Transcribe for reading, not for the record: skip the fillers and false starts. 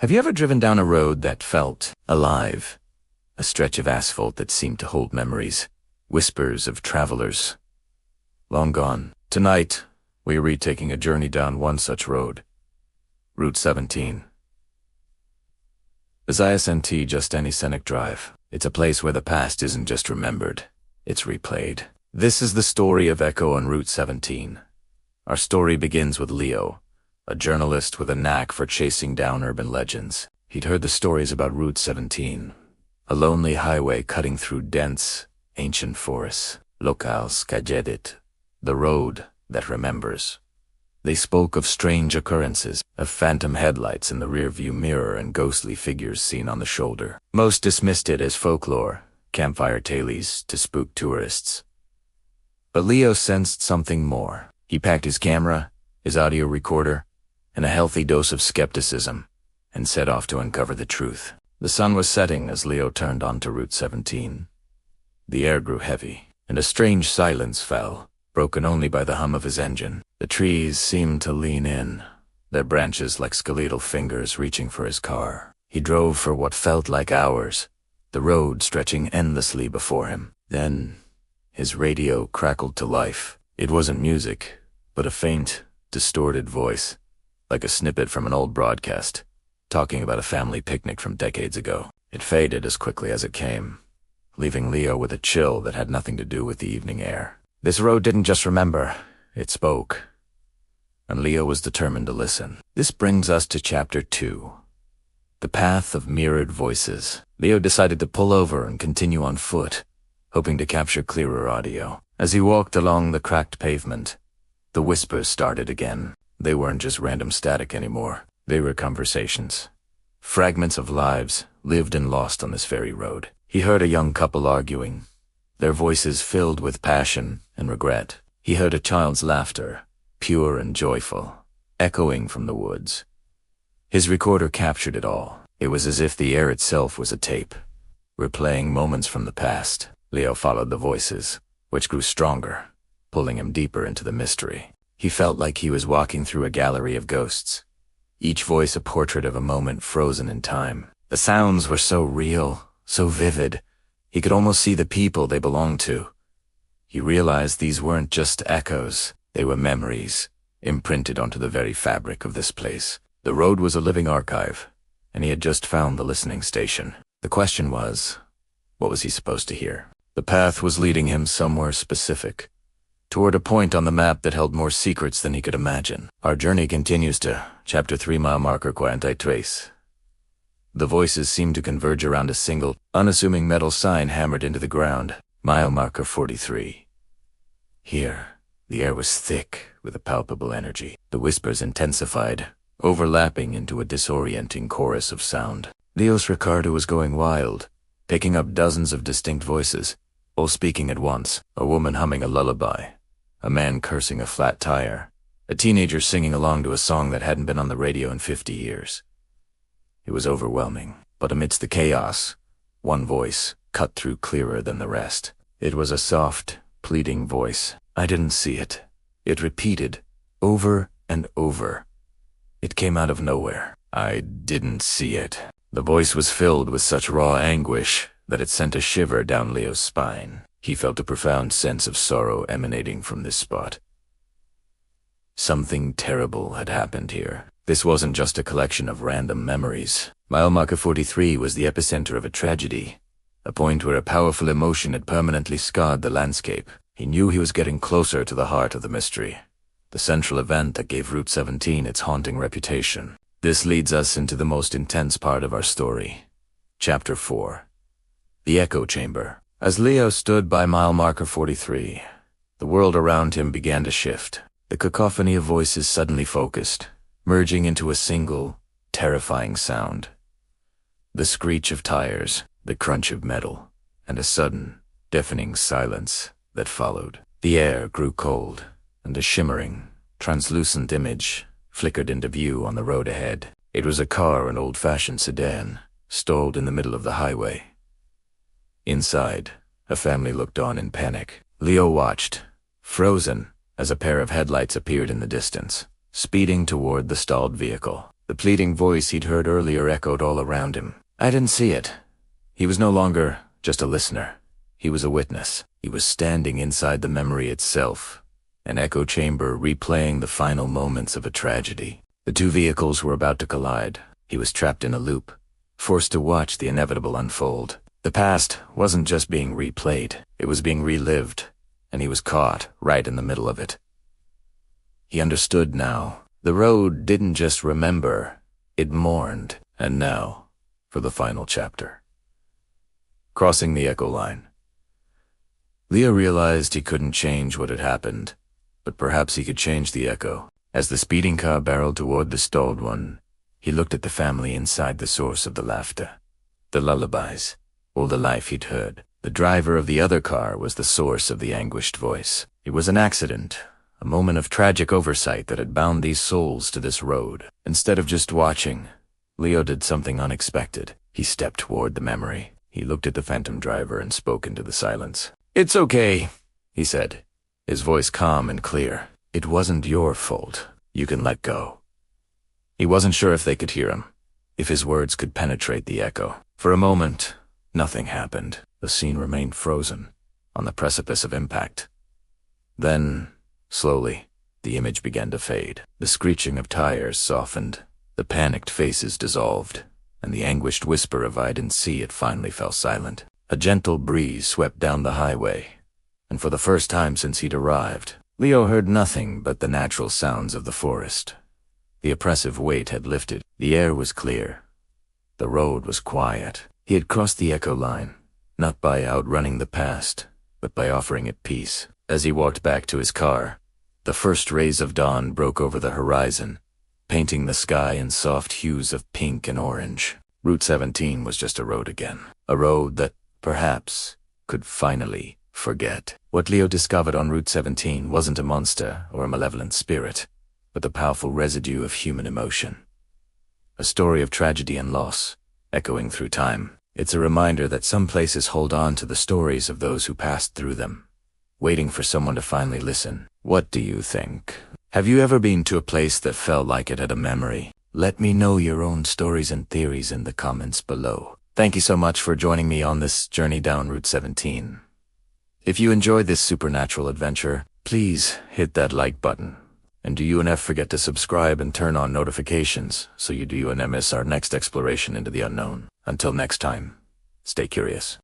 Have you ever driven down a road that felt alive? A stretch of asphalt that seemed to hold memories, whispers of travelers long gone. Tonight, we are retaking a journey down one such road, Route 17. Is ISNT just any scenic drive? It's a place where the past isn't just remembered, it's replayed. This is the story of Echo on Route 17. Our story begins with Leo, a journalist with a knack for chasing down urban legends. He'd heard the stories about Route 17, a lonely highway cutting through dense, ancient forests. Locals called it the road that remembers. They spoke of strange occurrences, of phantom headlights in the rearview mirror and ghostly figures seen on the shoulder. Most dismissed it as folklore, campfire tales to spook tourists. But Leo sensed something more. He packed his camera, his audio recorder, and a healthy dose of skepticism, and set off to uncover the truth. The sun was setting as Leo turned onto Route 17. The air grew heavy, and a strange silence fell, broken only by the hum of his engine. The trees seemed to lean in, their branches like skeletal fingers reaching for his car. He drove for what felt like hours, the road stretching endlessly before him. Then, his radio crackled to life. It wasn't music, but a faint, distorted voice, like a snippet from an old broadcast, talking about a family picnic from decades ago. It faded as quickly as it came, leaving Leo with a chill that had nothing to do with the evening air. This road didn't just remember, it spoke. And Leo was determined to listen. This brings us to Chapter 2. The Path of Mirrored Voices. Leo decided to pull over and continue on foot, hoping to capture clearer audio. As he walked along the cracked pavement, the whispers started again. They weren't just random static anymore. They were conversations. Fragments of lives lived and lost on this very road. He heard a young couple arguing, their voices filled with passion and regret. He heard a child's laughter, pure and joyful, echoing from the woods. His recorder captured it all. It was as if the air itself was a tape, replaying moments from the past. Leo followed the voices, which grew stronger, pulling him deeper into the mystery. He felt like he was walking through a gallery of ghosts, each voice a portrait of a moment frozen in time. The sounds were so real, so vivid, he could almost see the people they belonged to. He realized these weren't just echoes, they were memories, imprinted onto the very fabric of this place. The road was a living archive, and he had just found the listening station. The question was, what was he supposed to hear? The path was leading him somewhere specific, toward a point on the map that held more secrets than he could imagine. Our journey continues to Chapter 3, mile marker 43. The voices seemed to converge around a single, unassuming metal sign hammered into the ground, mile marker 43. Here, the air was thick with a palpable energy. The whispers intensified, overlapping into a disorienting chorus of sound. Leo's recorder was going wild, picking up dozens of distinct voices, all speaking at once. A woman humming a lullaby, a man cursing a flat tire, a teenager singing along to a song that hadn't been on the radio in 50 years. It was overwhelming, but amidst the chaos, one voice cut through clearer than the rest. It was a soft, pleading voice. I didn't see it. It repeated, over and over. It came out of nowhere. I didn't see it. The voice was filled with such raw anguish that it sent a shiver down Leo's spine. He felt a profound sense of sorrow emanating from this spot. Something terrible had happened here. This wasn't just a collection of random memories. Mile marker 43 was the epicenter of a tragedy, a point where a powerful emotion had permanently scarred the landscape. He knew he was getting closer to the heart of the mystery, the central event that gave Route 17 its haunting reputation. This leads us into the most intense part of our story. Chapter 4. The Echo Chamber. As Leo stood by mile marker 43, the world around him began to shift. The cacophony of voices suddenly focused, merging into a single, terrifying sound. The screech of tires, the crunch of metal, and a sudden, deafening silence that followed. The air grew cold, and a shimmering, translucent image flickered into view on the road ahead. It was a car, an old-fashioned sedan, stalled in the middle of the highway. Inside, a family looked on in panic. Leo watched, frozen, as a pair of headlights appeared in the distance, speeding toward the stalled vehicle. The pleading voice he'd heard earlier echoed all around him. I didn't see it. He was no longer just a listener. He was a witness. He was standing inside the memory itself, an echo chamber replaying the final moments of a tragedy. The two vehicles were about to collide. He was trapped in a loop, forced to watch the inevitable unfold. The past wasn't just being replayed, it was being relived, and he was caught right in the middle of it. He understood now. The road didn't just remember, it mourned. And now, for the final chapter. Crossing the echo line. Leo realized he couldn't change what had happened, but perhaps he could change the echo. As the speeding car barreled toward the stalled one, he looked at the family inside the source of the laughter, the lullabies, all the life he'd heard. The driver of the other car was the source of the anguished voice. It was an accident, a moment of tragic oversight that had bound these souls to this road. Instead of just watching, Leo did something unexpected. He stepped toward the memory. He looked at the phantom driver and spoke into the silence. It's okay, he said, his voice calm and clear. It wasn't your fault. You can let go. He wasn't sure if they could hear him, if his words could penetrate the echo. For a moment, nothing happened. The scene remained frozen, on the precipice of impact. Then, slowly, the image began to fade. The screeching of tires softened, the panicked faces dissolved, and the anguished whisper of I didn't see it finally fell silent. A gentle breeze swept down the highway, and for the first time since he'd arrived, Leo heard nothing but the natural sounds of the forest. The oppressive weight had lifted. The air was clear. The road was quiet. He had crossed the echo line, not by outrunning the past, but by offering it peace. As he walked back to his car, the first rays of dawn broke over the horizon, painting the sky in soft hues of pink and orange. Route 17 was just a road again. A road that, perhaps, could finally forget. What Leo discovered on Route 17 wasn't a monster or a malevolent spirit, but the powerful residue of human emotion. A story of tragedy and loss, echoing through time. It's a reminder that some places hold on to the stories of those who passed through them, waiting for someone to finally listen. What do you think? Have you ever been to a place that felt like it had a memory? Let me know your own stories and theories in the comments below. Thank you so much for joining me on this journey down Route 17. If you enjoyed this supernatural adventure, please hit that like button. And do you and forget to subscribe and turn on notifications so you do and miss our next exploration into the unknown. Until next time, stay curious.